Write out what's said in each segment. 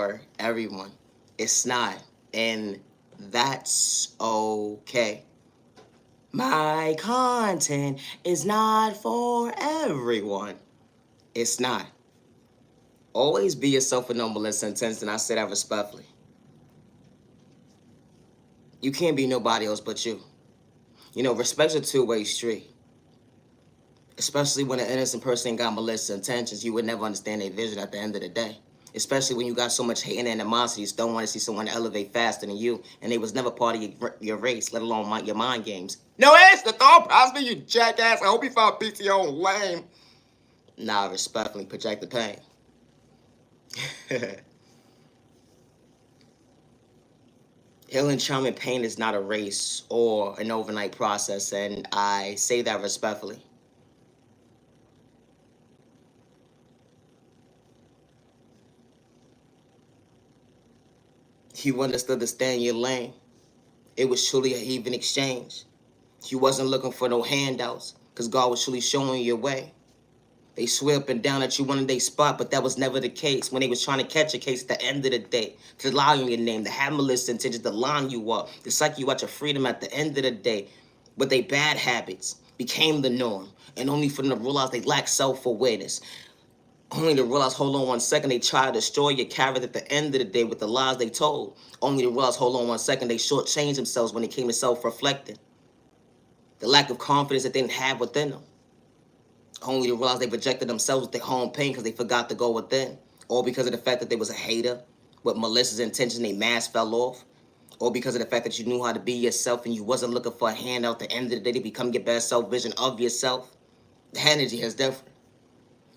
for everyone. It's not. And that's okay. My content is not for everyone. It's not. Always be yourself with no malicious intent, and I say that respectfully. You can't be nobody else but you. You know, respect's a two-way street. Especially when an innocent person got malicious intentions, you would never understand their vision at the end of the day. Especially when you got so much hate and animosity, you just don't want to see someone elevate faster than you, and they was never part of your race, let alone your mind games. No, it's the thought process, you jackass. I hope you found PTO lame. Nah, respectfully, project the pain. Healing trauma and pain is not a race or an overnight process, and I say that respectfully. You understood to stay in your lane. It was truly an even exchange. You wasn't looking for no handouts, because God was truly showing you your way. They swear up and down that you wanted their spot, but that was never the case. When they was trying to catch a case at the end of the day, to lie on your name, to have malicious intentions, to line you up, to psych you out your freedom at the end of the day. But they bad habits became the norm, and only for them to realize they lack self-awareness. Only to realize, hold on 1 second, they try to destroy your character at the end of the day with the lies they told. Only to realize, hold on 1 second, they shortchanged themselves when it came to self-reflecting. The lack of confidence that they didn't have within them. Only to realize they projected themselves with their home pain because they forgot to go within. Or because of the fact that they was a hater with malicious intention, their mask fell off. Or because of the fact that you knew how to be yourself and you wasn't looking for a handout at the end of the day to become your best self-vision of yourself. The energy is different.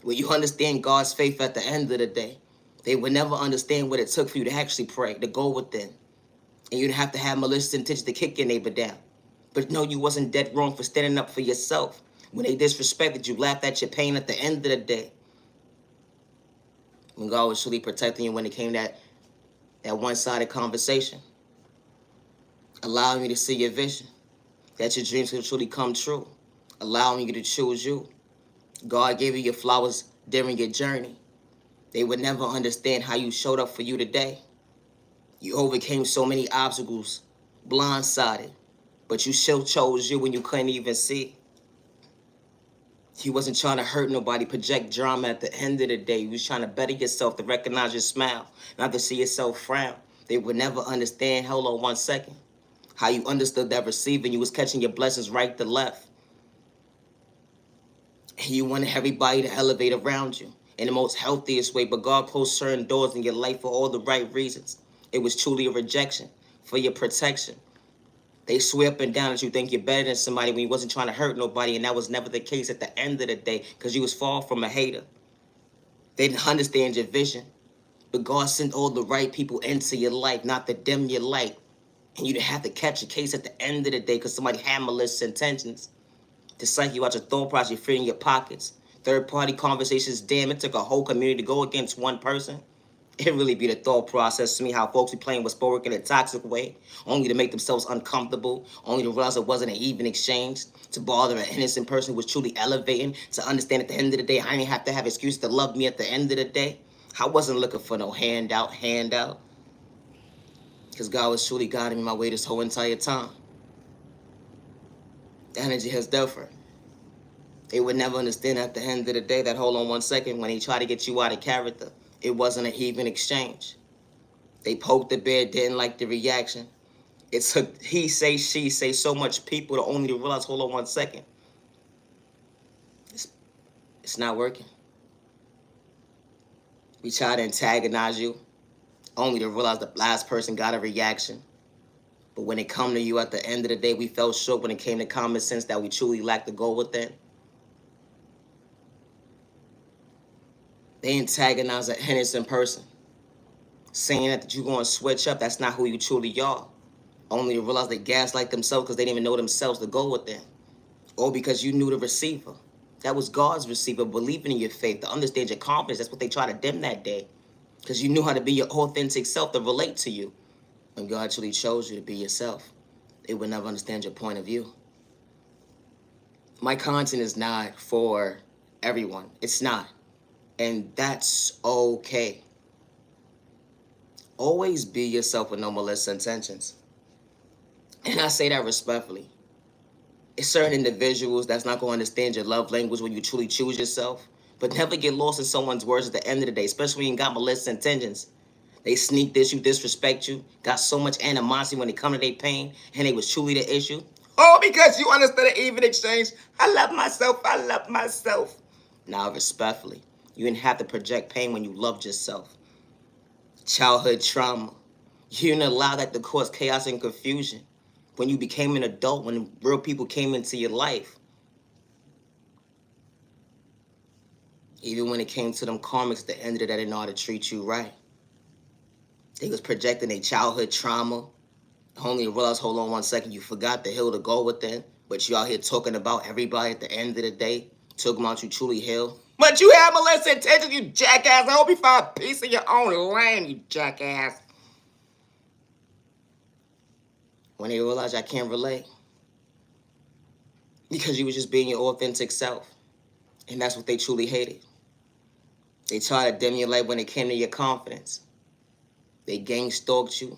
When you understand God's faith at the end of the day, they would never understand what it took for you to actually pray, to go within. And you didn't have to have malicious intention to kick your neighbor down. But no, you wasn't dead wrong for standing up for yourself. When they disrespected you, laughed at your pain at the end of the day. When God was truly protecting you when it came to that one-sided conversation. Allowing you to see your vision. That your dreams could truly come true. Allowing you to choose you. God gave you your flowers during your journey. They would never understand how you showed up for you today. You overcame so many obstacles, blindsided, but you still chose you when you couldn't even see. You wasn't trying to hurt nobody, project drama at the end of the day. You was trying to better yourself, to recognize your smile, not to see yourself frown. They would never understand, hold on 1 second, how you understood that receiving. You was catching your blessings right to left. And you wanted everybody to elevate around you in the most healthiest way, but God closed certain doors in your life for all the right reasons. It was truly a rejection for your protection. They swear up and down that you think you're better than somebody when you wasn't trying to hurt nobody, and that was never the case at the end of the day, because you was far from a hater. They didn't understand your vision, but God sent all the right people into your life, not to dim your light. And you didn't have to catch a case at the end of the day because somebody had malicious intentions to psych you out your thought process, you're feeling your pockets. Third-party conversations, damn, it took a whole community to go against one person. It really be the thought process to me, how folks be playing with sport in a toxic way, only to make themselves uncomfortable, only to realize it wasn't an even exchange, to bother an innocent person who was truly elevating, to understand at the end of the day, I didn't have to have excuses to love me at the end of the day. I wasn't looking for no handout, because God was truly guiding me my way this whole entire time. The energy is different. They would never understand at the end of the day that, hold on 1 second, when they try to get you out of character, it wasn't an even exchange. They poked the bear, didn't like the reaction. It took he say, she say, so much people to only to realize, hold on 1 second. It's not working. We try to antagonize you, only to realize the last person got a reaction. But when it come to you at the end of the day, we felt shook when it came to common sense that we truly lacked the goal within. They antagonize an innocent person, saying that you're going to switch up. That's not who you truly are. Only to realize they gaslight themselves because they didn't even know themselves to go with them. Or because you knew the receiver. That was God's receiver, believing in your faith, to understand your confidence. That's what they try to dim that day. Because you knew how to be your authentic self to relate to you. When God truly chose you to be yourself, they would never understand your point of view. My content is not for everyone. It's not. And that's okay. Always be yourself with no malicious intentions. And I say that respectfully. It's certain individuals that's not going to understand your love language when you truly choose yourself. But never get lost in someone's words at the end of the day, especially when you got malicious intentions. They sneak this, you disrespect you, got so much animosity when they come to their pain, and they was truly the issue. Oh, because you understood an even exchange. I love myself, I love myself. Now, respectfully, you didn't have to project pain when you loved yourself. Childhood trauma. You didn't allow that to cause chaos and confusion. When you became an adult, when real people came into your life, even when it came to them karmics at the end of the day, they didn't know how to treat you right. They was projecting their childhood trauma. Only realize, hold on 1 second, you forgot the hill to go within, but you out here talking about everybody at the end of the day, talking about you truly heal. But you have malicious intentions, you jackass. I hope you find peace in your own lane, you jackass. When they realize I can't relate, because you was just being your authentic self. And that's what they truly hated. They tried to dim your light when it came to your confidence. They gang stalked you,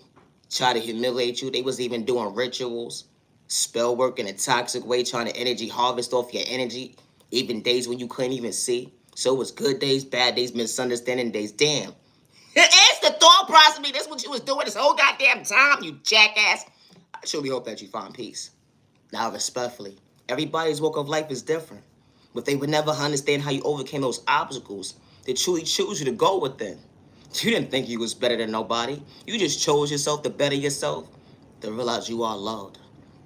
tried to humiliate you. They was even doing rituals, spell work in a toxic way, trying to energy harvest off your energy, even days when you couldn't even see. So it was good days, bad days, misunderstanding days. Damn. It's the thought process of me. That's what you was doing this whole goddamn time, you jackass. I truly hope that you find peace. Now, respectfully, everybody's walk of life is different. But they would never understand how you overcame those obstacles. They truly choose you to go within. You didn't think you was better than nobody. You just chose yourself to better yourself, to realize you are loved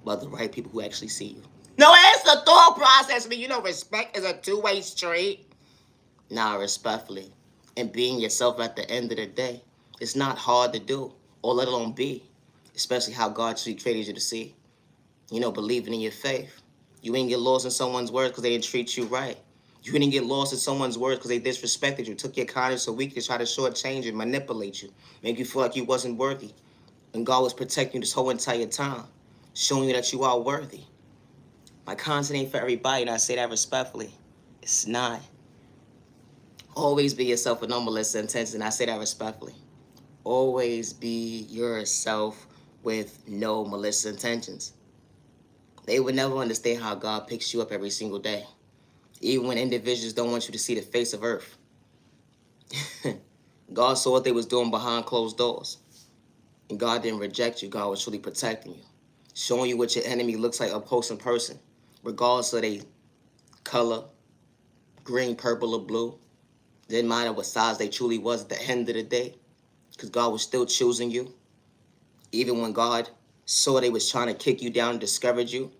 by the right people who actually see you. No, it's the thought process. I mean, you know, respect is a two-way street. Nah, respectfully. And being yourself at the end of the day, it's not hard to do, or let alone be. Especially how God actually created you to see. You know, believing in your faith. You ain't get lost in someone's words because they didn't treat you right. You didn't get lost in someone's words because they disrespected you, took your kindness or weakness, tried to shortchange you, manipulate you, make you feel like you wasn't worthy. And God was protecting you this whole entire time, showing you that you are worthy. My content ain't for everybody, and I say that respectfully. It's not. Always be yourself with no malicious intentions, and I say that respectfully. Always be yourself with no malicious intentions. They would never understand how God picks you up every single day. Even when individuals don't want you to see the face of earth. God saw what they was doing behind closed doors. And God didn't reject you. God was truly protecting you. Showing you what your enemy looks like up close in person. Regardless of their color, green, purple, or blue. Didn't matter what size they truly was at the end of the day. Because God was still choosing you. Even when God saw they was trying to kick you down and discourage you,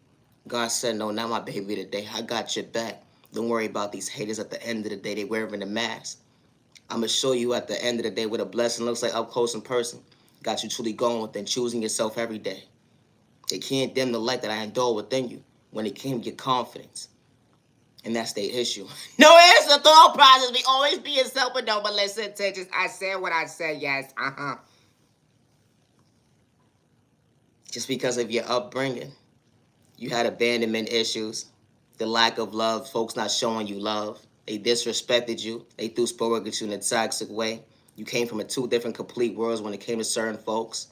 God said, no, not my baby today. I got your back. Don't worry about these haters at the end of the day. They wearing a mask. I'm going to show you at the end of the day what a blessing looks like up close in person. Got you truly going within, choosing yourself every day. They can't dim the light that I endure within you when it came to your confidence. And that's their issue. No, it's the thought process. We always be yourself with no malicious intentions. I said what I said, yes. Just because of your upbringing. You had abandonment issues, the lack of love, folks not showing you love. They disrespected you. They threw sport at you in a toxic way. You came from two different complete worlds when it came to certain folks.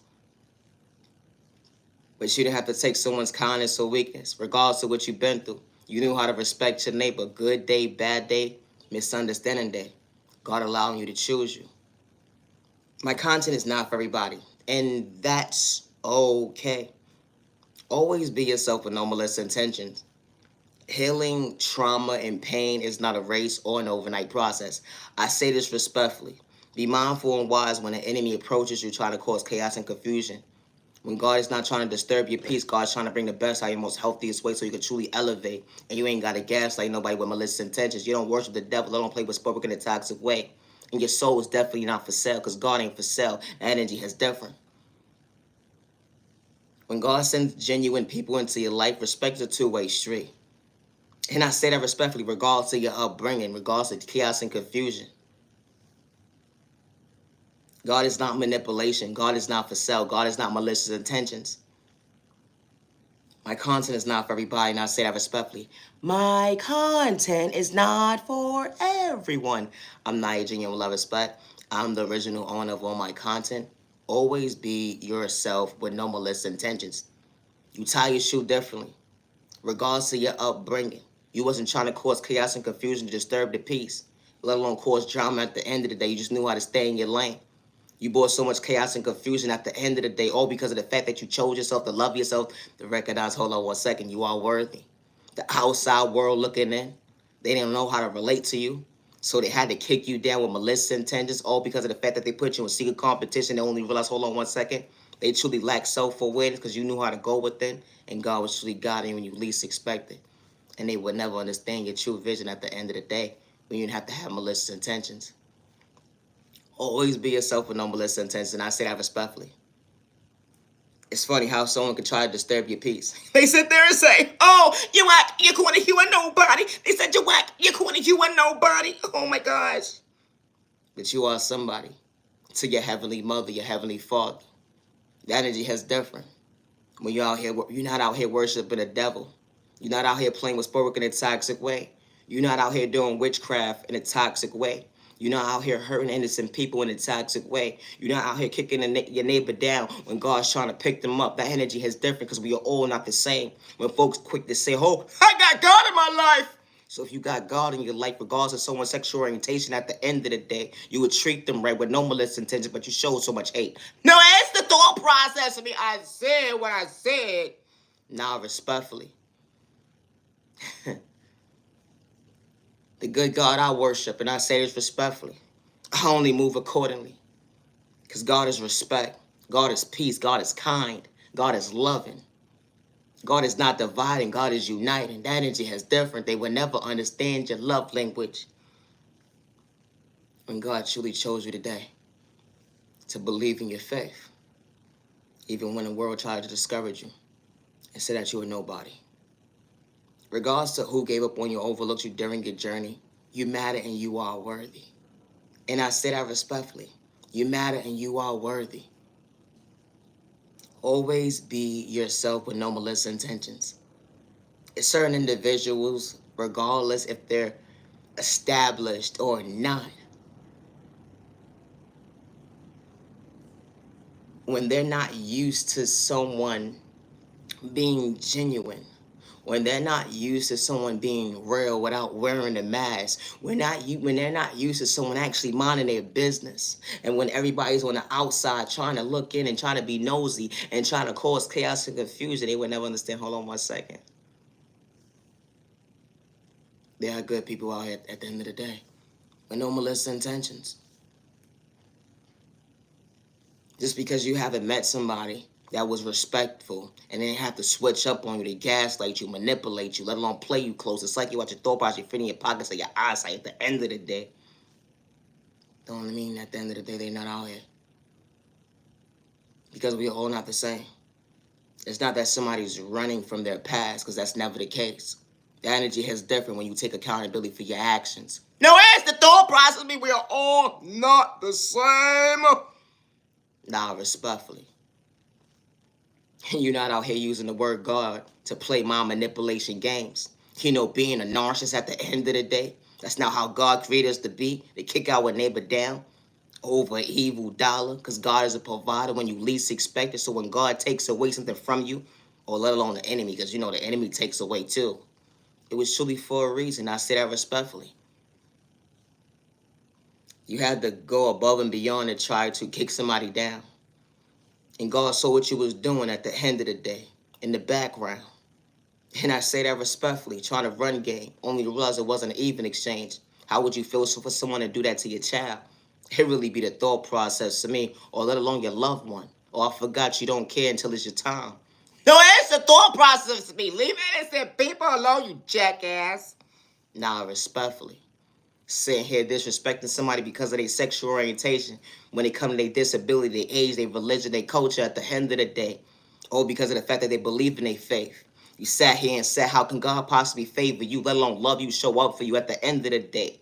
But you didn't have to take someone's kindness or weakness, regardless of what you've been through. You knew how to respect your neighbor. Good day, bad day, misunderstanding day. God allowing you to choose you. My content is not for everybody, and that's okay. Always be yourself with no malicious intentions. Healing, trauma, and pain is not a race or an overnight process. I say this respectfully. Be mindful and wise when an enemy approaches you trying to cause chaos and confusion. When God is not trying to disturb your peace, God's trying to bring the best out of your most healthiest way so you can truly elevate. And you ain't got to gaslight nobody with malicious intentions. You don't worship the devil. Don't play with spoken in a toxic way. And your soul is definitely not for sale because God ain't for sale. That energy is different. When God sends genuine people into your life, respect is a two-way street. And I say that respectfully, regardless of your upbringing, regardless of chaos and confusion. God is not manipulation. God is not for sale. God is not malicious intentions. My content is not for everybody, and I say that respectfully. My content is not for everyone. I'm not a genuine love respect. I'm the original owner of all my content. Always be yourself with no malicious intentions. You tie your shoe differently, regardless of your upbringing. You wasn't trying to cause chaos and confusion to disturb the peace, let alone cause drama at the end of the day. You just knew how to stay in your lane. You brought so much chaos and confusion at the end of the day, all because of the fact that you chose yourself to love yourself, to recognize, hold on 1 second, you are worthy. The outside world looking in, they didn't know how to relate to you. So they had to kick you down with malicious intentions, all because of the fact that they put you in secret competition. They only realized, hold on 1 second, they truly lacked self-awareness because you knew how to go within, and God was truly guiding when you least expected. And they would never understand your true vision at the end of the day when you didn't have to have malicious intentions. Always be yourself with no malicious intentions, and I say that respectfully. It's funny how someone could try to disturb your peace. They sit there and say, oh, you whack, you're corny, you are nobody. They said you whack, you're corny, you are nobody. Oh my gosh. But you are somebody to your heavenly mother, your heavenly father. The energy has different. When you're out here, you're not out here worshiping the devil. You're not out here playing with spirit in a toxic way. You're not out here doing witchcraft in a toxic way. You're not out here hurting innocent people in a toxic way. You're not out here kicking your neighbor down when God's trying to pick them up. That energy is different because we are all not the same. When folks quick to say, oh, I got God in my life. So if you got God in your life, regardless of someone's sexual orientation, at the end of the day, you would treat them right with no malicious intention, but you showed so much hate. No, it's the thought process of me. I said what I said. Now, respectfully, the good God I worship, and I say this respectfully, I only move accordingly. Because God is respect. God is peace. God is kind. God is loving. God is not dividing. God is uniting. That energy is different. They will never understand your love language when God truly chose you today to believe in your faith, even when the world tried to discourage you and say that you were nobody. Regardless of who gave up on you or overlooked you during your journey, you matter and you are worthy. And I say that respectfully. You matter and you are worthy. Always be yourself with no malicious intentions. Certain individuals, regardless if they're established or not, when they're not used to someone being genuine, when they're not used to someone being real without wearing a mask, when they're not used to someone actually minding their business, and when everybody's on the outside trying to look in and trying to be nosy and trying to cause chaos and confusion, they would never understand, hold on 1 second. There are good people out here at the end of the day with no malicious intentions. Just because you haven't met somebody that was respectful and then have to switch up on you, they gaslight you, manipulate you, let alone play you close. It's like you watch your thought process, your feet in your pockets, or your eyesight at the end of the day. Don't mean at the end of the day they're not out here. Because we are all not the same. It's not that somebody's running from their past, because that's never the case. The energy is different when you take accountability for your actions. No, it's the thought process. We are all not the same. Nah, respectfully. You're not out here using the word God to play mind manipulation games. You know, being a narcissist at the end of the day, that's not how God created us to be. They kick our neighbor down over an evil dollar because God is a provider when you least expect it. So when God takes away something from you, or let alone the enemy, because you know the enemy takes away too, it was truly for a reason. I say that respectfully. You had to go above and beyond to try to kick somebody down. And God saw what you was doing at the end of the day, in the background. And I say that respectfully, trying to run game, only to realize it wasn't an even exchange. How would you feel for someone to do that to your child? It really be the thought process to me, or let alone your loved one. Or I forgot you don't care until it's your time. No, it's the thought process to me. Leave innocent people alone, you jackass. Nah, respectfully. Sitting here disrespecting somebody because of their sexual orientation, when it comes to their disability, their age, their religion, their culture at the end of the day, or because of the fact that they believe in their faith. You sat here and said, how can God possibly favor you, let alone love you, show up for you at the end of the day?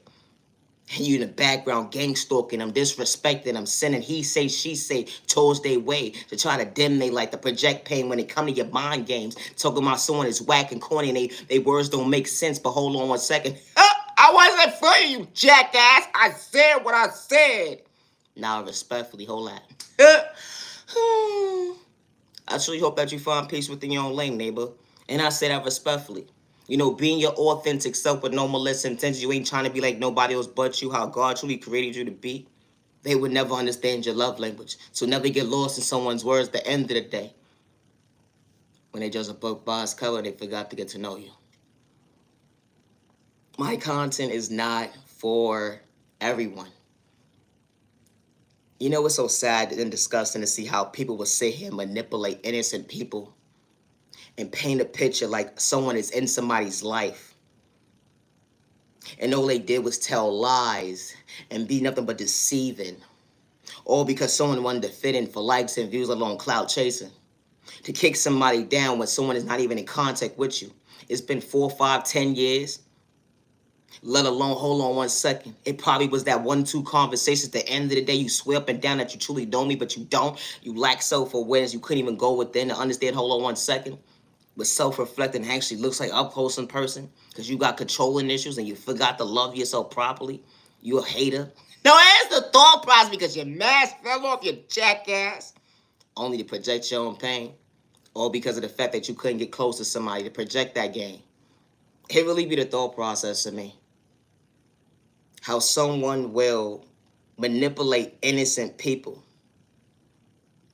And you in the background gang stalking them, disrespecting them, sending he say, she say, towards their way to try to dim they light, to project pain when it come to your mind games. Talking about someone is whack and corny and they words don't make sense, but hold on 1 second. I wasn't for you, jackass. I said what I said. Now, respectfully, hold on. I truly hope that you find peace within your own lane, neighbor. And I say that respectfully. You know, being your authentic self with no malicious intentions, you ain't trying to be like nobody else but you, how God truly created you to be. They would never understand your love language. So never get lost in someone's words at the end of the day. When they judge a book by its cover, they forgot to get to know you. My content is not for everyone. You know, it's so sad and disgusting to see how people will sit here and manipulate innocent people and paint a picture like someone is in somebody's life. And all they did was tell lies and be nothing but deceiving. All because someone wanted to fit in for likes and views, let alone clout chasing. To kick somebody down when someone is not even in contact with you. It's been 4, 5, 10 years. Let alone, hold on one second. It probably was that 1-2 conversation at the end of the day. You swear up and down that you truly know me, but you don't. You lack self-awareness. You couldn't even go within to understand, hold on one second. But self-reflecting actually looks like a close in person because you got controlling issues and you forgot to love yourself properly. You a hater. No, that's the thought process because your mask fell off, your jackass. Only to project your own pain. All because of the fact that you couldn't get close to somebody to project that game. It really be the thought process to me. How someone will manipulate innocent people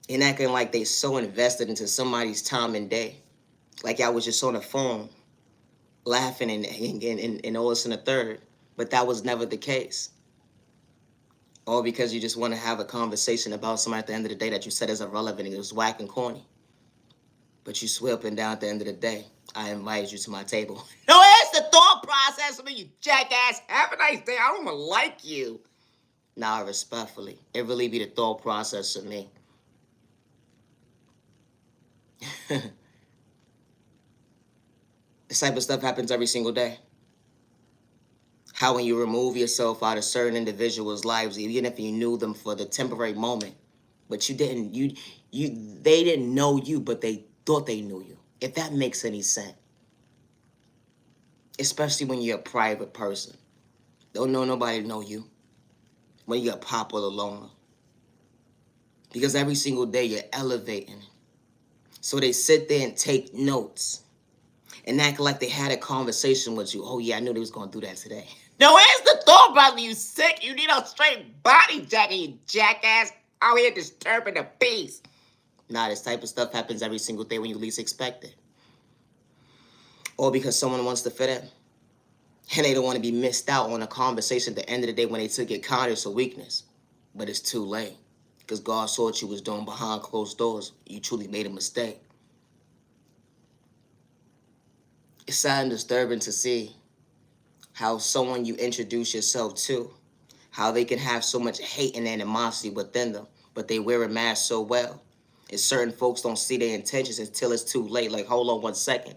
and acting like they so invested into somebody's time and day. Like I was just on the phone laughing and all this and a third. But that was never the case. All because you just want to have a conversation about somebody at the end of the day that you said is irrelevant and it was whack and corny. But you swear up and down at the end of the day, I invited you to my table. No, it's the thought process of me, you jackass. Have a nice day. I don't even like you. Nah, respectfully. It really be the thought process of me. This type of stuff happens every single day. How when you remove yourself out of certain individuals' lives, even if you knew them for the temporary moment, but you didn't, they didn't know you, but they thought they knew you. If that makes any sense. Especially when you're a private person. Don't know nobody know you. When you're a popular loner. Because every single day you're elevating. So they sit there and take notes. And act like they had a conversation with you. Oh yeah, I knew they was going to do that today. No, where's the thought, brother? You sick? You need a straight body jacket, you jackass. Out here disturbing the peace. Nah, this type of stuff happens every single day when you least expect it. Or because someone wants to fit in. And they don't want to be missed out on a conversation at the end of the day when they took it kindness or weakness. But it's too late. Because God saw what you was doing behind closed doors. You truly made a mistake. It's sad and disturbing to see how someone you introduce yourself to, how they can have so much hate and animosity within them, but they wear a mask so well. And certain folks don't see their intentions until it's too late. Like, hold on one second.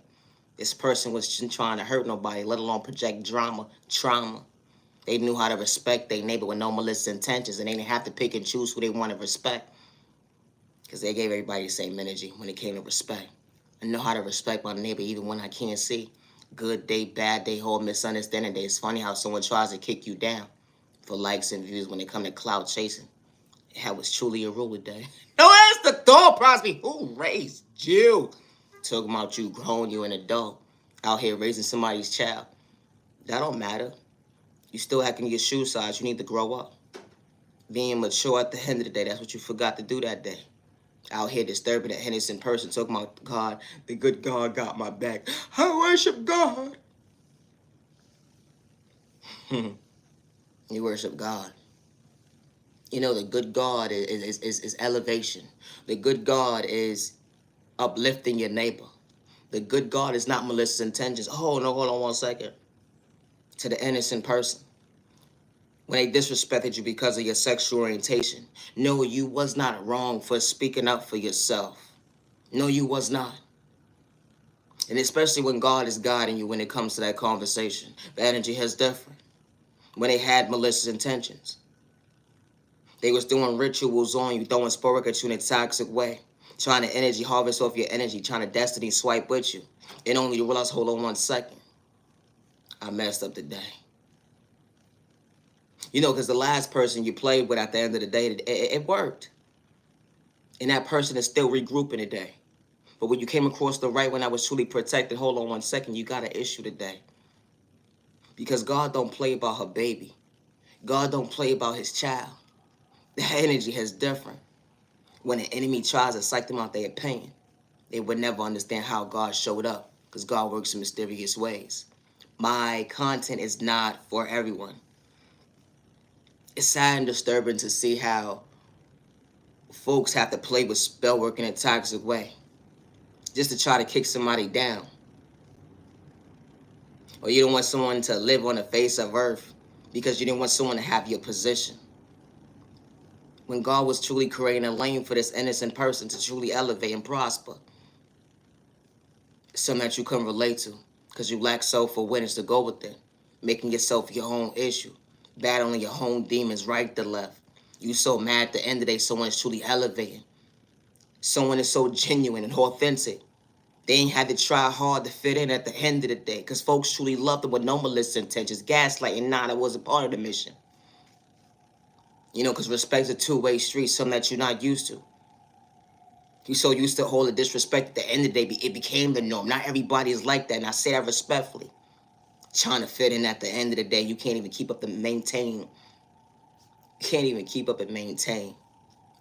This person was trying to hurt nobody, let alone project trauma. They knew how to respect their neighbor with no malicious intentions, and they didn't have to pick and choose who they want to respect. Because they gave everybody the same energy when it came to respect. I know how to respect my neighbor even when I can't see. Good day, bad day, whole misunderstanding day. It's funny how someone tries to kick you down for likes and views when they come to clout chasing. That was truly a ruler day. No, that's the thought process. Who raised you? Talking about you grown, you an adult. Out here raising somebody's child. That don't matter. You still acting your shoe size. You need to grow up. Being mature at the end of the day, that's what you forgot to do that day. Out here disturbing an innocent person, talking about God, the good God got my back. I worship God. You worship God. You know, the good God is elevation. The good God is uplifting your neighbor. The good God is not malicious intentions. Oh, no, hold on one second. To the innocent person. When they disrespected you because of your sexual orientation. No, you was not wrong for speaking up for yourself. No, you was not. And especially when God is guiding you when it comes to that conversation. The energy has different. When they had malicious intentions. They was doing rituals on you, throwing spork at you in a toxic way. Trying to energy harvest off your energy, trying to destiny swipe with you. And only to realize, hold on one second. I messed up today. You know, because the last person you played with at the end of the day, it worked. And that person is still regrouping today. But when you came across the right one that was truly protected, hold on one second, you got an issue today. Because God don't play about her baby. God don't play about his child. The energy is different. When an enemy tries to psych them out their pain, they would never understand how God showed up, because God works in mysterious ways. My content is not for everyone. It's sad and disturbing to see how folks have to play with spell work in a toxic way just to try to kick somebody down. Or you don't want someone to live on the face of earth because you didn't want someone to have your position. When God was truly creating a lane for this innocent person to truly elevate and prosper. Something that you can relate to because you lack self-awareness to go with it. Making yourself your own issue. Battling your own demons right to left. You so mad at the end of the day someone is truly elevating. Someone is so genuine and authentic. They ain't had to try hard to fit in at the end of the day because folks truly loved them with no malicious intentions. Gaslighting, nah, that wasn't part of the mission. You know, because respect's a two-way street, something that you're not used to. You so used to hold a disrespect at the end of the day, it became the norm. Not everybody is like that, and I say that respectfully. Trying to fit in at the end of the day, you can't even keep up and maintain. You can't even keep up and maintain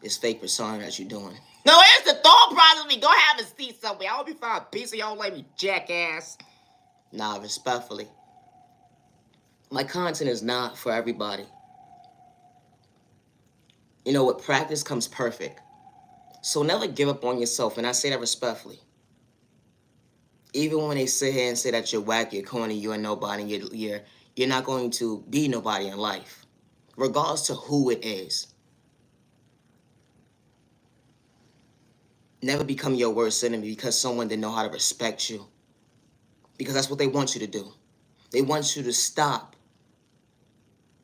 this fake persona that you're doing. No, here's the thought process. Me go have a seat somewhere. I hope you find peace of y'all like me, jackass. Nah, respectfully. My content is not for everybody. You know, with practice comes perfect. So never give up on yourself, and I say that respectfully. Even when they sit here and say that you're whack, you're corny, you're nobody, you're not going to be nobody in life, regardless to who it is. Never become your worst enemy because someone didn't know how to respect you. Because that's what they want you to do. They want you to stop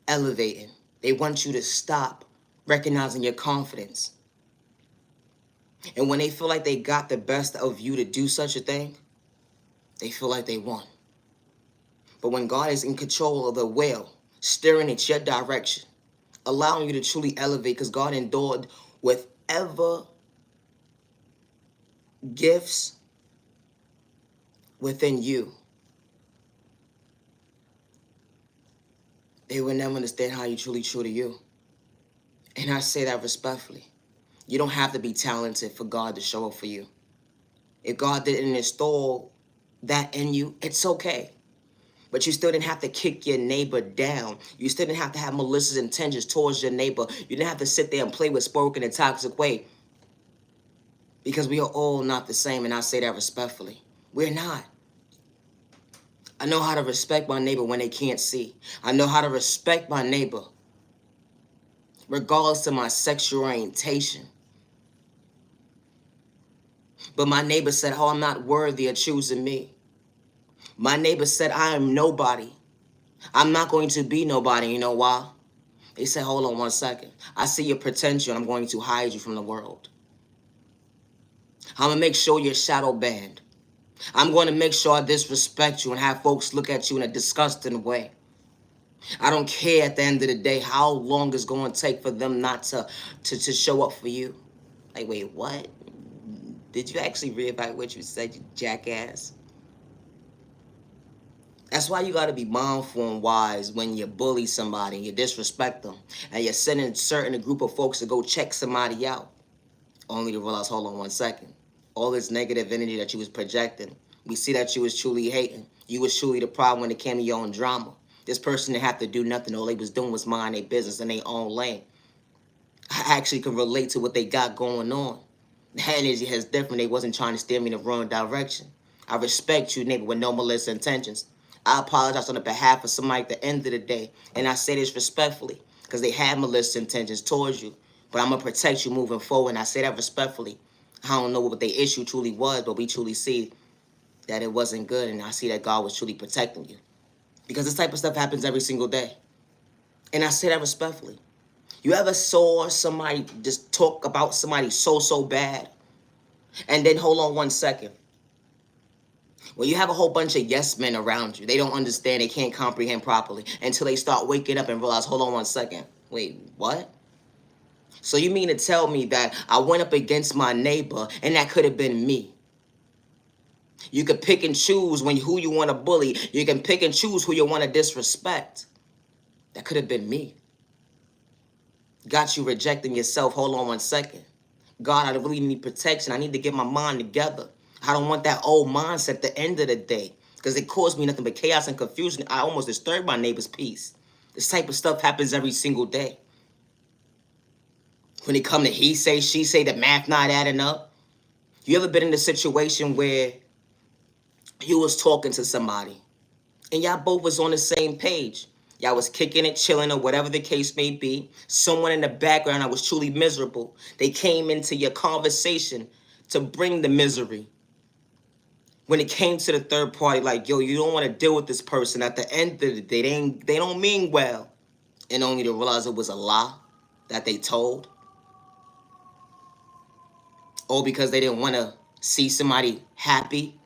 elevating. They want you to stop recognizing your confidence. And when they feel like they got the best of you to do such a thing, they feel like they won. But when God is in control of the wheel, steering it your direction, allowing you to truly elevate, because God endured with ever gifts within you, they will never understand how you truly true to you. And I say that respectfully. You don't have to be talented for God to show up for you. If God didn't install that in you, it's okay. But you still didn't have to kick your neighbor down. You still didn't have to have malicious intentions towards your neighbor. You didn't have to sit there and play with spoke in a toxic way. Because we are all not the same, and I say that respectfully. We're not. I know how to respect my neighbor when they can't see. I know how to respect my neighbor regardless of my sexual orientation. But my neighbor said, oh, I'm not worthy of choosing me. My neighbor said, I am nobody. I'm not going to be nobody. You know why? They said, hold on one second. I see your potential, and I'm going to hide you from the world. I'm going to make sure you're shadow banned. I'm going to make sure I disrespect you and have folks look at you in a disgusting way. I don't care at the end of the day how long it's going to take for them not to show up for you. Like, wait, what? Did you actually reevaluate what you said, you jackass? That's why you got to be mindful and wise when you bully somebody and you disrespect them. And you're sending a group of folks to go check somebody out. Only to realize, hold on one second. All this negative energy that you was projecting. We see that you was truly hating. You was truly the problem when it came to your own drama. This person didn't have to do nothing. All they was doing was mind their business in their own lane. I actually can relate to what they got going on. The energy is different. They wasn't trying to steer me in the wrong direction. I respect you, neighbor, with no malicious intentions. I apologize on the behalf of somebody at the end of the day. And I say this respectfully because they had malicious intentions towards you. But I'm going to protect you moving forward. And I say that respectfully. I don't know what the issue truly was, but we truly see that it wasn't good. And I see that God was truly protecting you. Because this type of stuff happens every single day. And I say that respectfully. You ever saw somebody just talk about somebody so bad? And then hold on one second. When you have a whole bunch of yes men around you, they don't understand, they can't comprehend properly until they start waking up and realize, hold on one second. Wait, what? So you mean to tell me that I went up against my neighbor and that could have been me? You can pick and choose who you want to bully. You can pick and choose who you want to disrespect. That could have been me. Got you rejecting yourself. Hold on one second. God, I really need protection. I need to get my mind together. I don't want that old mindset at the end of the day, because it caused me nothing but chaos and confusion. I almost disturbed my neighbor's peace. This type of stuff happens every single day. When it come to he say, she say, the math not adding up. You ever been in a situation where you was talking to somebody and y'all both was on the same page? Y'all was kicking it, chilling, or whatever the case may be. Someone in the background, I was truly miserable. They came into your conversation to bring the misery. When it came to the third party, like, yo, you don't want to deal with this person. At the end of the day, they don't mean well. And only to realize it was a lie that they told. Or because they didn't want to see somebody happy.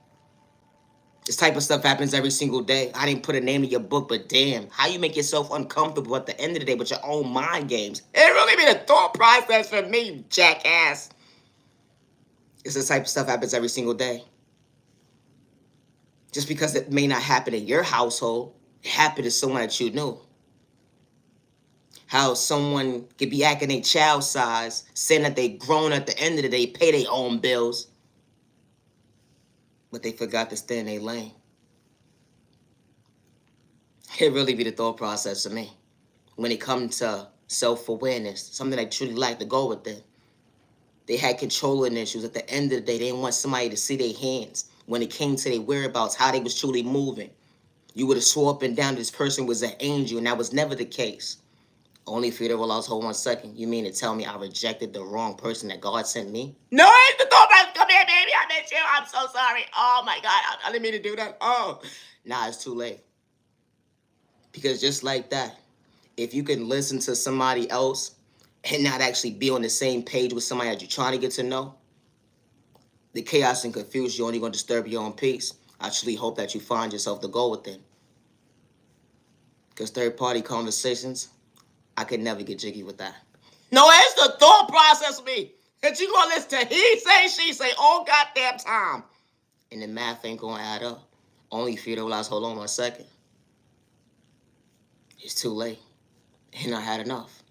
This type of stuff happens every single day. I didn't put a name in your book, but damn, how you make yourself uncomfortable at the end of the day with your own mind games? It really be the thought process for me, you jackass. It's the type of stuff happens every single day. Just because it may not happen in your household, it happened to someone that you knew. How someone could be acting a child size, saying that they grown at the end of the day, pay their own bills, but they forgot to stay in their lane. It really be the thought process for me. When it comes to self-awareness, something I truly like to go with it. They had controlling issues. At the end of the day, they didn't want somebody to see their hands. When it came to their whereabouts, how they was truly moving. You would have swore up and down this person was an angel, and that was never the case. Only for you to realize, hold 1 second. You mean to tell me I rejected the wrong person that God sent me? No, it's the thought process. Come here, baby. I miss you. I'm so sorry. Oh, my God. I didn't mean to do that. Oh. Nah, it's too late. Because just like that, if you can listen to somebody else and not actually be on the same page with somebody that you're trying to get to know, the chaos and confusion, you're only going to disturb your own peace. I truly hope that you find yourself to go within. Because third-party conversations, I could never get jiggy with that. No, it's the thought process of me. That you going to listen to he say, she say all goddamn time. And the math ain't going to add up. Only for you to realize, hold on 1 second. It's too late. And I had enough.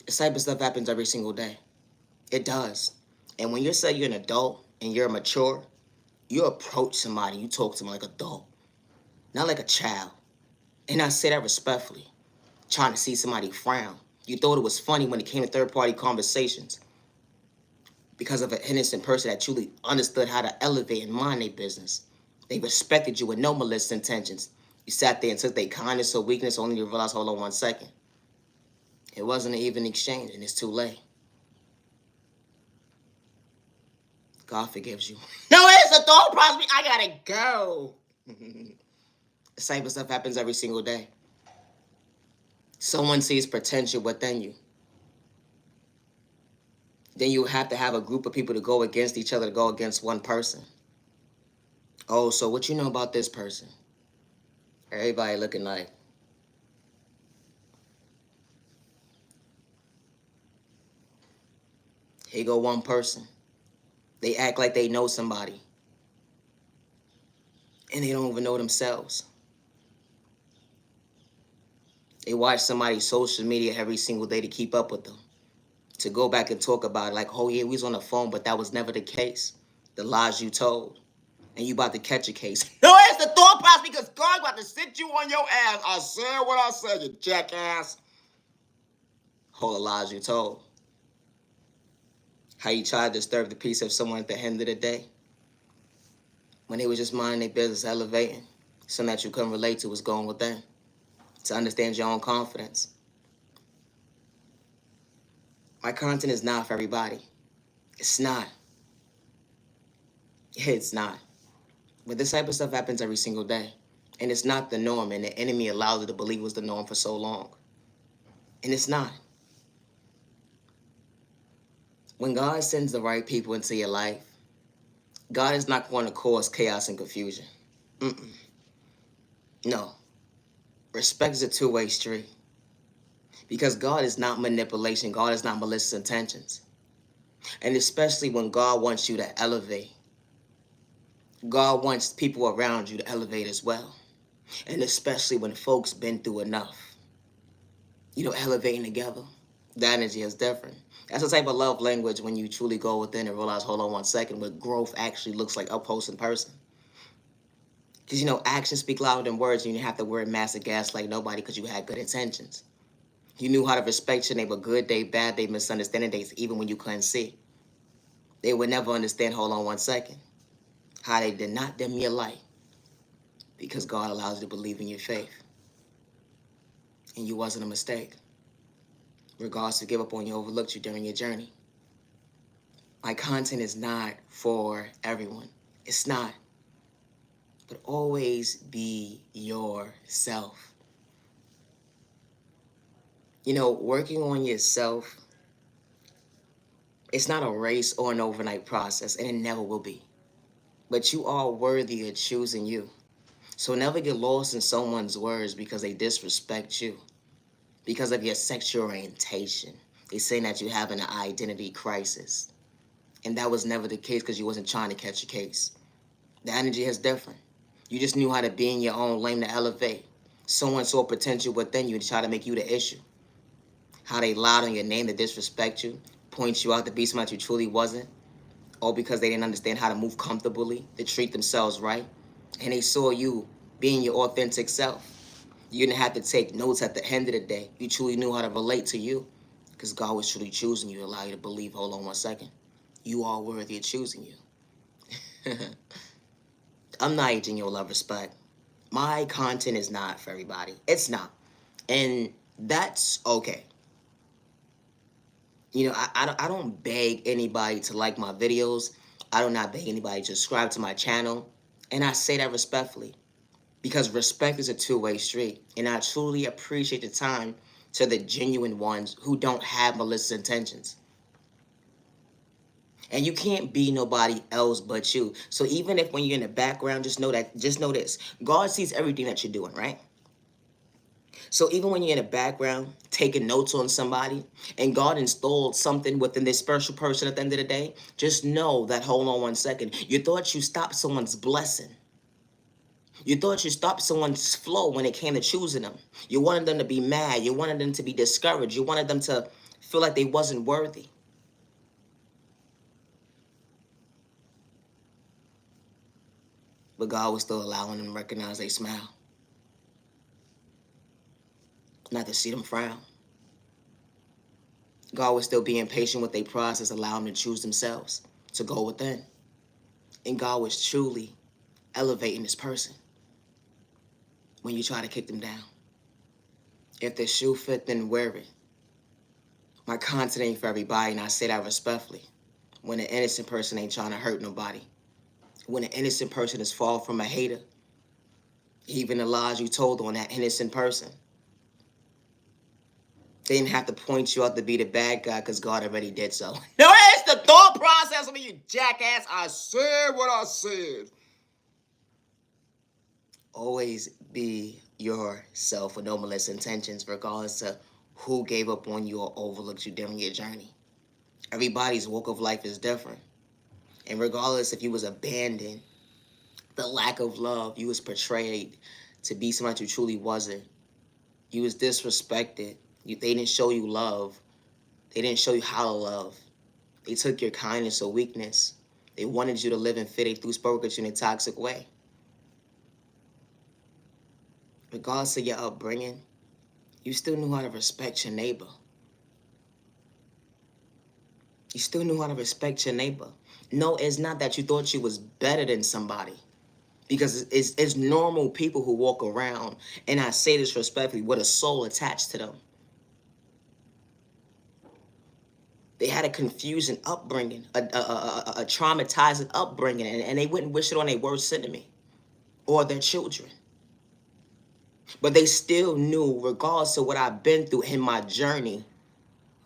This type of stuff happens every single day. It does. And when you say you're an adult and you're mature, you approach somebody, you talk to them like an adult, not like a child. And I say that respectfully. Trying to see somebody frown. You thought it was funny when it came to third-party conversations because of an innocent person that truly understood how to elevate and mind their business. They respected you with no malicious intentions. You sat there and took their kindness or weakness only to realize, hold on 1 second. It wasn't an even exchange, and it's too late. God forgives you. No, it's a thought process. I gotta go. The type of stuff happens every single day. Someone sees potential within you. Then you have to have a group of people to go against each other, to go against one person. Oh, so what you know about this person? Everybody looking like, here go one person. They act like they know somebody. And they don't even know themselves. They watch somebody's social media every single day to keep up with them. To go back and talk about it like, oh yeah, we was on the phone, but that was never the case. The lies you told. And you about to catch a case. No, it's the thought process because God about to sit you on your ass. I said what I said, you jackass. All the lies you told. How you tried to disturb the peace of someone at the end of the day. When they was just minding their business, elevating. Something that you couldn't relate to was going within. To understand your own confidence. My content is not for everybody. It's not. It's not. But this type of stuff happens every single day. And it's not the norm, and the enemy allows it to believe it was the norm for so long. And it's not. When God sends the right people into your life, God is not going to cause chaos and confusion. No. Respect is a two-way street. Because God is not manipulation. God is not malicious intentions. And especially when God wants you to elevate. God wants people around you to elevate as well. And especially when folks been through enough. Elevating together. The energy is different. That's the type of love language when you truly go within and realize, hold on one second, what growth actually looks like up close in person. Because, actions speak louder than words, and you didn't have to wear a massive gas like nobody because you had good intentions. You knew how to respect your neighbor, good day, bad day, misunderstanding days, even when you couldn't see. They would never understand, hold on one second, how they did not dim your light because God allows you to believe in your faith. And you wasn't a mistake. Regardless to give up on you, overlooked you during your journey. My content is not for everyone. It's not. But always be yourself. Working on yourself, it's not a race or an overnight process, and it never will be. But you are worthy of choosing you. So never get lost in someone's words because they disrespect you. Because of your sexual orientation. They saying that you're having an identity crisis. And that was never the case because you wasn't trying to catch a case. The energy is different. You just knew how to be in your own lane to elevate. Someone saw potential within you to try to make you the issue. How they lied on your name to disrespect you, point you out to be somebody you truly wasn't, all because they didn't understand how to move comfortably, to treat themselves right. And they saw you being your authentic self. You didn't have to take notes at the end of the day. You truly knew how to relate to you because God was truly choosing you to allow you to believe, hold on one second, you are worthy of choosing you. I'm not aging your love respect. My content is not for everybody. It's not. And that's okay. I don't beg anybody to like my videos. I do not beg anybody to subscribe to my channel. And I say that respectfully. Because respect is a two-way street. And I truly appreciate the time to the genuine ones who don't have malicious intentions. And you can't be nobody else but you. So even if when you're in the background, just know this. God sees everything that you're doing, right? So even when you're in the background, taking notes on somebody, and God installed something within this special person at the end of the day, just know that, hold on one second, you thought you stopped someone's blessing. You thought you stopped someone's flow when it came to choosing them. You wanted them to be mad. You wanted them to be discouraged. You wanted them to feel like they wasn't worthy. But God was still allowing them to recognize they smile. Not to see them frown. God was still being patient with their process, allowing them to choose themselves, to go within. And God was truly elevating this person when you try to kick them down. If the shoe fit, then wear it. My content ain't for everybody, and I say that respectfully. When an innocent person ain't trying to hurt nobody. When an innocent person is far from a hater. Even the lies you told on that innocent person. They didn't have to point you out to be the bad guy because God already did so. No, it's the thought process of me, you jackass. I said what I said. Always be yourself with no malicious intentions, regardless of who gave up on you or overlooked you during your journey. Everybody's walk of life is different. And regardless if you was abandoned, the lack of love, you was portrayed to be somebody you truly wasn't. You was disrespected. They didn't show you love. They didn't show you how to love. They took your kindness or weakness. They wanted you to live in fear. They threw spoke at you in a toxic way. Regardless of your upbringing, you still knew how to respect your neighbor. You still knew how to respect your neighbor. No, it's not that you thought you was better than somebody. Because it's normal people who walk around, and I say this respectfully, with a soul attached to them. They had a confusing upbringing, a traumatizing upbringing, and they wouldn't wish it on their worst enemy or their children. But they still knew, regardless of what I've been through in my journey,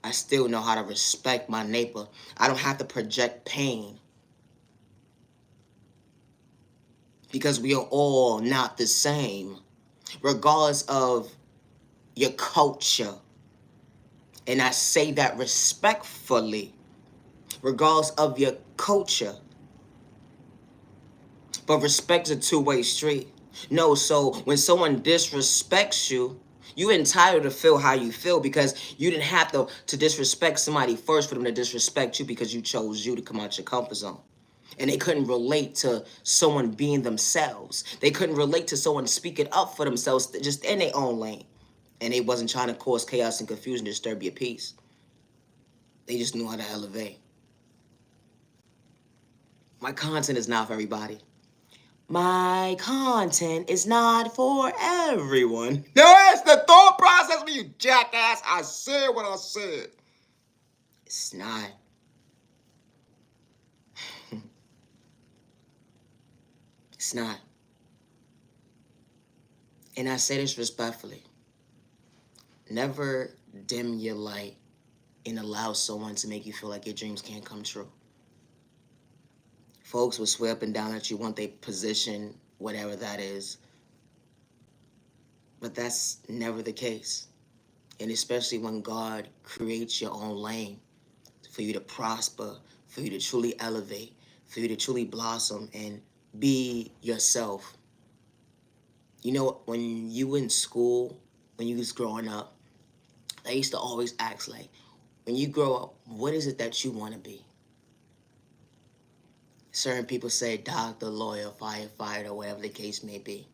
I still know how to respect my neighbor. I don't have to project pain. Because we are all not the same, regardless of your culture. And I say that respectfully, regardless of your culture. But respect is a two-way street. No, so when someone disrespects you, you entitled to feel how you feel because you didn't have to disrespect somebody first for them to disrespect you because you chose you to come out your comfort zone. And they couldn't relate to someone being themselves. They couldn't relate to someone speaking up for themselves just in their own lane. And they wasn't trying to cause chaos and confusion to disturb your peace. They just knew how to elevate. My content is not for everybody. My content is not for everyone. No, that's the thought process when you jackass. I said what I said. It's not. It's not. And I say this respectfully. Never dim your light and allow someone to make you feel like your dreams can't come true. Folks will swear up and down that you want their position, whatever that is. But that's never the case. And especially when God creates your own lane for you to prosper, for you to truly elevate, for you to truly blossom and be yourself. You know, when you were in school, when you was growing up, I used to always ask, like, when you grow up, what is it that you want to be? Certain people say doctor, lawyer, firefighter, whatever the case may be.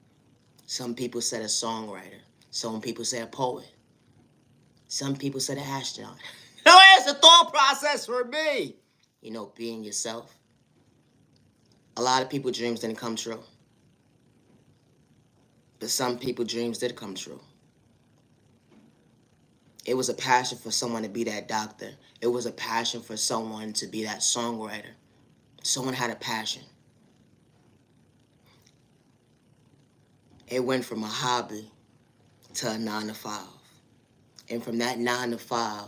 Some people said a songwriter. Some people say a poet. Some people said an astronaut. No, it's a thought process for me. You know, being yourself. A lot of people's dreams didn't come true. But some people's dreams did come true. It was a passion for someone to be that doctor. It was a passion for someone to be that songwriter. Someone had a passion. It went from a hobby to a 9 to 5. And from that 9 to 5,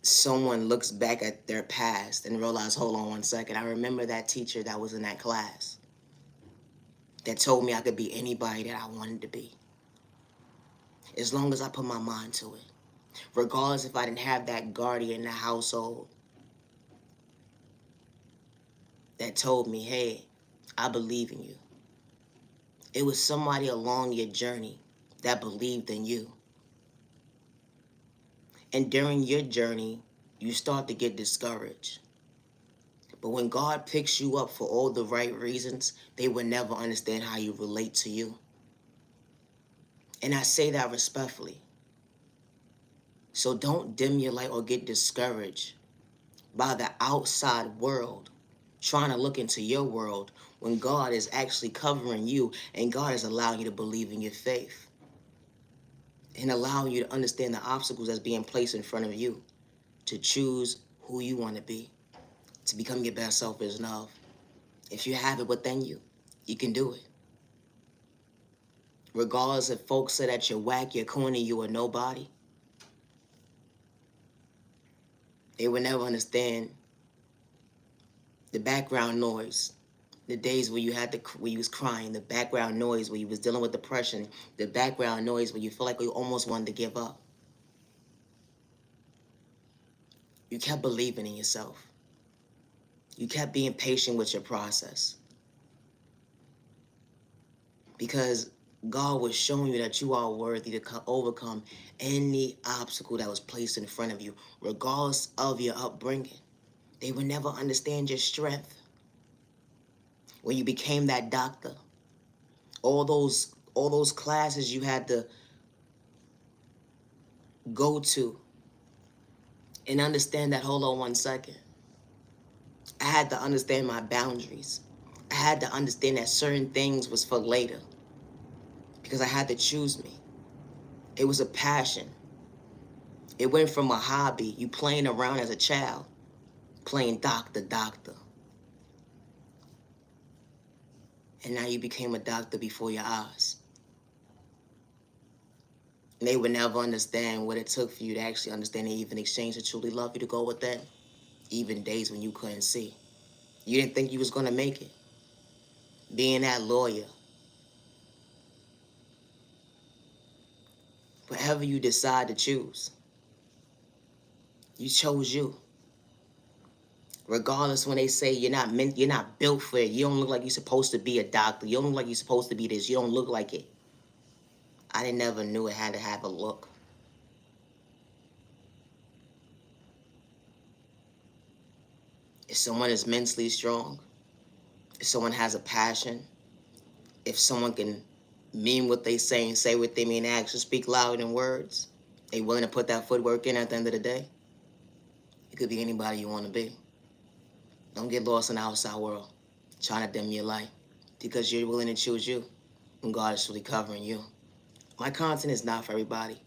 someone looks back at their past and realizes, hold on one second, I remember that teacher that was in that class that told me I could be anybody that I wanted to be. As long as I put my mind to it. Regardless if I didn't have that guardian in the household that told me, hey, I believe in you. It was somebody along your journey that believed in you. And during your journey, you start to get discouraged. But when God picks you up for all the right reasons, they will never understand how you relate to you. And I say that respectfully. So don't dim your light or get discouraged by the outside world trying to look into your world when God is actually covering you and God is allowing you to believe in your faith and allowing you to understand the obstacles that's being placed in front of you to choose who you want to be, to become your best self is love. If you have it within you, you can do it. Regardless if folks say that you're whack, you're corny, you are nobody, they will never understand the background noise, the days where where you was crying, the background noise where you was dealing with depression, the background noise where you feel like you almost wanted to give up. You kept believing in yourself. You kept being patient with your process. Because God was showing you that you are worthy to overcome any obstacle that was placed in front of you, regardless of your upbringing. They would never understand your strength. When you became that doctor, all those classes you had to go to and understand that, hold on one second. I had to understand my boundaries. I had to understand that certain things was for later because I had to choose me. It was a passion. It went from a hobby, you playing around as a child, playing doctor. And now you became a doctor before your eyes. And they would never understand what it took for you to actually understand and even exchange to truly love you to go within. Even days when you couldn't see. You didn't think you was gonna make it. Being that lawyer. Whatever you decide to choose, you chose you. Regardless, when they say you're not built for it, you don't look like you're supposed to be a doctor, you don't look like you're supposed to be this, you don't look like it. I never knew it had to have a look. If someone is mentally strong, if someone has a passion, if someone can mean what they say and say what they mean, actions speak louder than words, they willing to put that footwork in at the end of the day, it could be anybody you want to be. Don't get lost in the outside world trying to dim your light, because you're willing to choose you when God is really covering you. My content is not for everybody,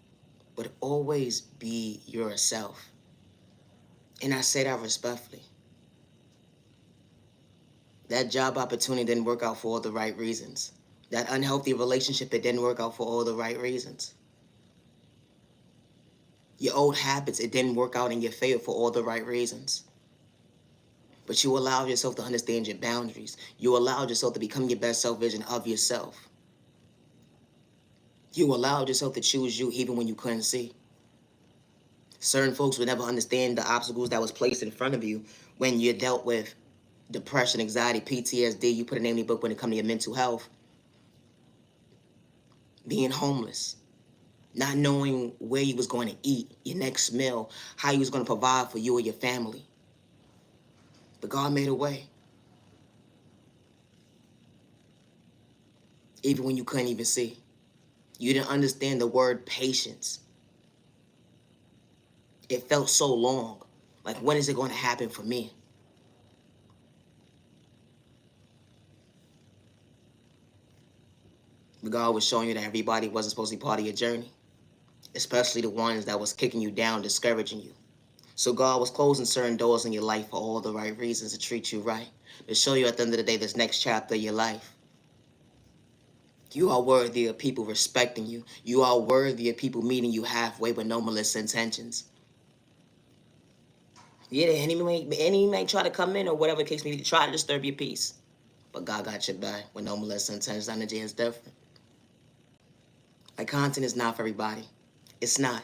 but always be yourself. And I say that respectfully. That job opportunity didn't work out for all the right reasons. That unhealthy relationship, it didn't work out for all the right reasons. Your old habits, it didn't work out in your favor for all the right reasons. But you allowed yourself to understand your boundaries. You allowed yourself to become your best self vision of yourself. You allowed yourself to choose you even when you couldn't see. Certain folks would never understand the obstacles that was placed in front of you when you dealt with depression, anxiety, PTSD. You put a name in your book when it comes to your mental health. Being homeless. Not knowing where you was going to eat, your next meal, how you was going to provide for you or your family. But God made a way. Even when you couldn't even see. You didn't understand the word patience. It felt so long. Like, when is it going to happen for me? But God was showing you that everybody wasn't supposed to be part of your journey. Especially the ones that was kicking you down, discouraging you. So God was closing certain doors in your life for all the right reasons, to treat you right. To show you at the end of the day, this next chapter of your life. You are worthy of people respecting you. You are worthy of people meeting you halfway with no malicious intentions. Yeah, the enemy may try to come in or whatever the case may be to try to disturb your peace. But God got your back with no malicious intentions. Energy is different. My content is not for everybody. It's not.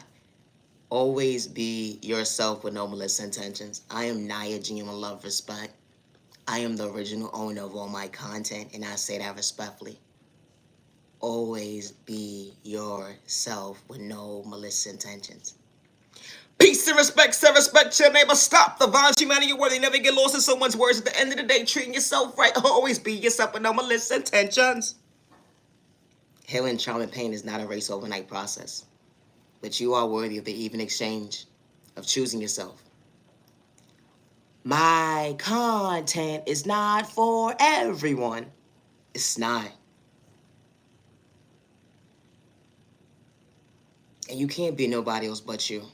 Always be yourself with no malicious intentions. I am Naya, genuine love, respect. I am the original owner of all my content, and I say that respectfully. Always be yourself with no malicious intentions. Peace and respect, sir. Respect your neighbor. Stop the violence, humanity, where they never get lost in someone's words. At the end of the day, treating yourself right. Always be yourself with no malicious intentions. Healing, trauma, and pain is not a race overnight process. But you are worthy of the even exchange of choosing yourself. My content is not for everyone. It's not. And you can't be nobody else but you.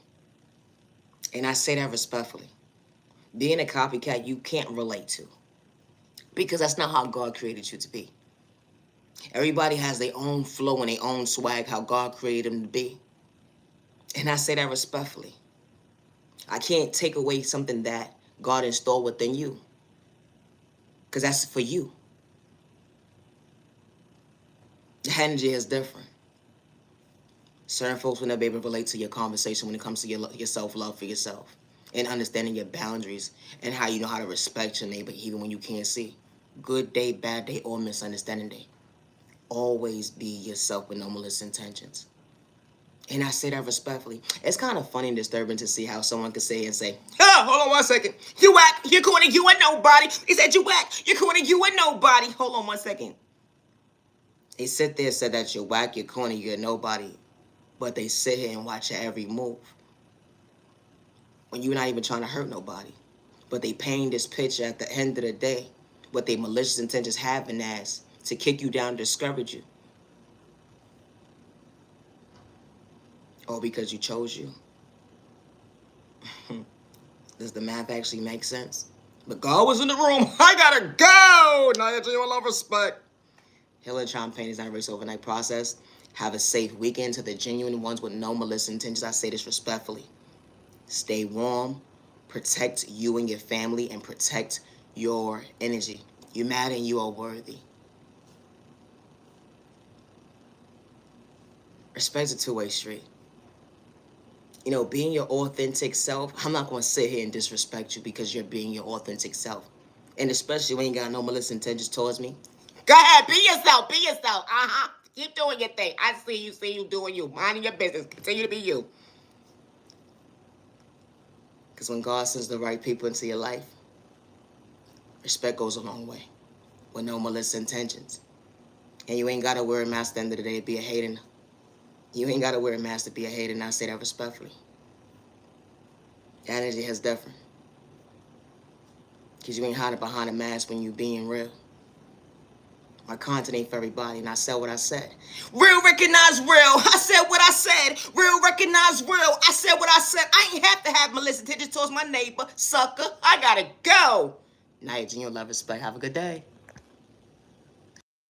And I say that respectfully. Being a copycat, you can't relate to. Because that's not how God created you to be. Everybody has their own flow and their own swag, how God created them to be. And I say that respectfully. I can't take away something that God installed within you. Because that's for you. The energy is different. Certain folks will never be able to relate to your conversation when it comes to your self-love for yourself. And understanding your boundaries and how you know how to respect your neighbor even when you can't see. Good day, bad day, or misunderstanding day. Always be yourself with no malicious intentions. And I say that respectfully. It's kind of funny and disturbing to see how someone could say and say, oh, hold on 1 second. You whack, you're corny, you ain't nobody. He said you whack, you're corny, you ain't nobody. Hold on 1 second. They sit there and said that you're whack, you're corny, you're nobody. But they sit here and watch your every move. When you're not even trying to hurt nobody. But they paint this picture at the end of the day. What they malicious intentions having as to kick you down, discourage you. Or because you chose you. Does the math actually make sense? But God was in the room. I gotta go. Now you your love, respect. Healing trauma pain is not a race overnight process. Have a safe weekend to the genuine ones with no malicious intentions. I say this respectfully. Stay warm. Protect you and your family and protect your energy. You matter and you are worthy. Respect's a two-way street. You know, being your authentic self, I'm not going to sit here and disrespect you because you're being your authentic self. And especially when you got no malicious intentions towards me. Go ahead, be yourself, be yourself. Uh-huh. Keep doing your thing. I see you doing you. Minding your business. Continue to be you. Because when God sends the right people into your life, respect goes a long way. With no malicious intentions. And you ain't got to wear a mask at the end of the day to be a hater. You ain't got to wear a mask to be a hater, and I say that respectfully. Your energy is different. Because you ain't hiding behind a mask when you being real. My content ain't for everybody, and I said what I said. Real recognize real. I said what I said. Real recognize real. I said what I said. I ain't have to have malicious intentions towards my neighbor, sucker. I gotta go. Night, and your love, respect. Have a good day.